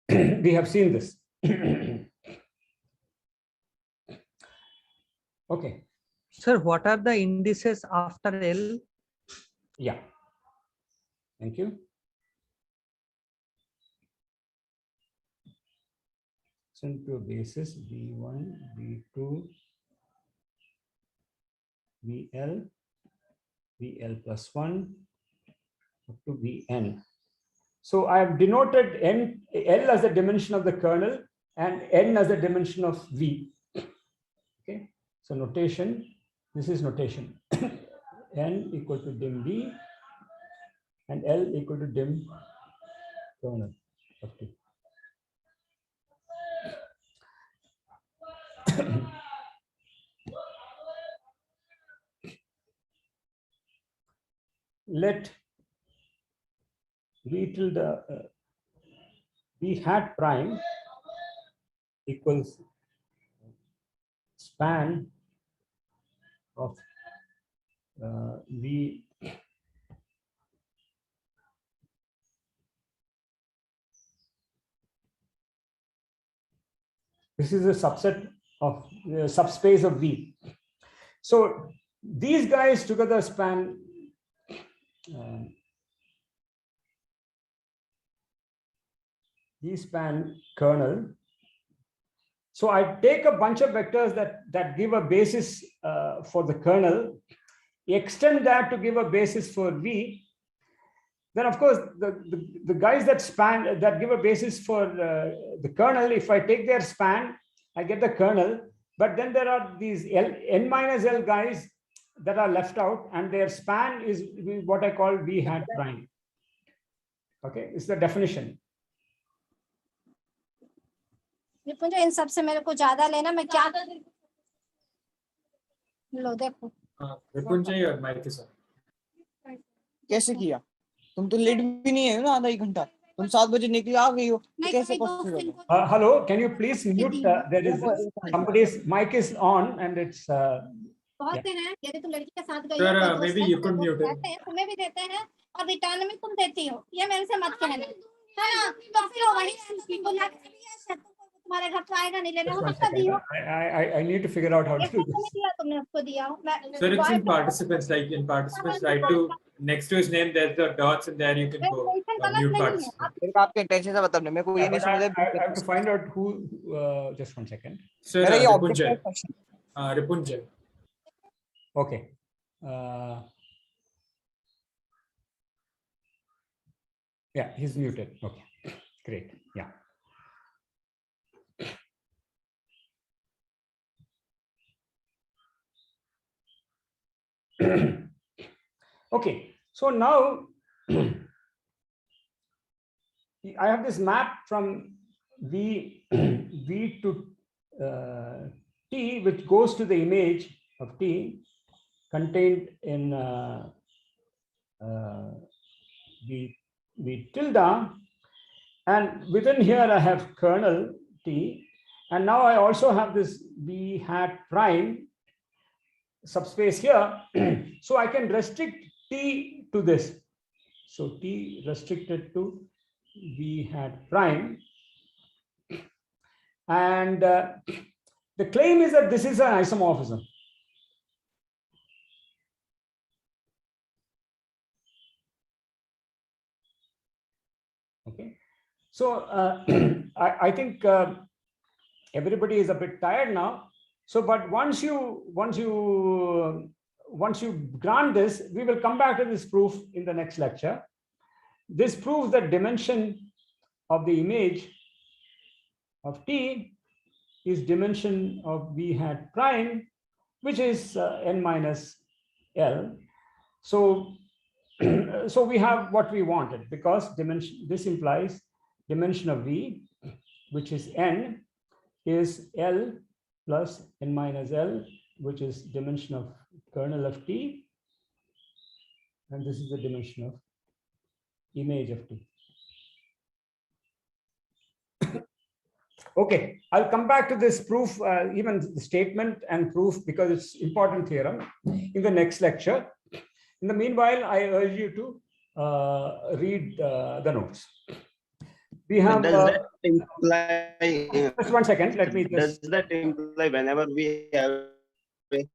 We have seen this. Okay. Sir, what are the indices after L? Yeah. Thank you. Send to a basis V1, V2, VL, VL plus 1 up to Vn. So I have denoted L as the dimension of the kernel and N as the dimension of V. Okay. So notation, this is notation. N equal to dim V and L equal to dim kernel of T. Let V tilde V hat prime equals span of V this is a subset of subspace of V. So these guys together span these span kernel. So I take a bunch of vectors that give a basis for the kernel, extend that to give a basis for V. Then of course the guys that span that give a basis for the kernel, if I take their span, I get the kernel. But then there are these n minus L guys that are left out, and their span is what I call V hat prime. Okay, it's the definition. निपुंज इन सब से मेरे को ज्यादा लेना, मैं क्या लो देखो निपुंज और माइक के साथ कैसे किया? तुम तो लेट भी नहीं है ना आधा एक घंटा, तुम 7 बजे निकली आ गई हो, कैसे possible? Hello, can you please mute? There is somebody's mic is on and it's बहुत से हैं, यदि तुम लड़की के साथ गई Sir, हो तो maybe you could mute it. तुम्हें भी देते हैं और रिटर्न में तुम देती हो, ये मेरे से मत कहना, है ना? तो फिर वही तुम्हारे घर तो आएगा नहीं लेने, हो सकता दियो। I need to figure out how to do this. तुमने उसको दिया हो। Sir, it's in participants, like in participants, right to next to his name, there's the dots, and there you can go mute participant. मेरे को आपके intention से मतलब नहीं, मेरे को ये नहीं समझ I have to find out who. Just 1 second. Sir, मेरा ये Ripunjay. Object Ripunjay. Okay. Yeah, he's muted. Okay, great. Yeah. Okay, so now I have this map from V to T, which goes to the image of T contained in V tilde, and within here I have kernel T, and now I also have this V hat prime subspace here. So I can restrict T to this. So T restricted to V hat prime. And the claim is that this is an isomorphism. So I think everybody is a bit tired now. So, but once you grant this, we will come back to this proof in the next lecture. This proves that dimension of the image of T is dimension of V hat prime, which is n minus L. So, so we have what we wanted, because dimension, this implies dimension of V, which is n, is L plus n minus L, which is dimension of kernel of T, and this is the dimension of image of T. Okay, I'll come back to this proof, even the statement and proof, because it's important theorem, in the next lecture. In the meanwhile, I urge you to read the notes. We have. Does that imply? Just 1 second. Let me just. Does that imply whenever we have? Wait.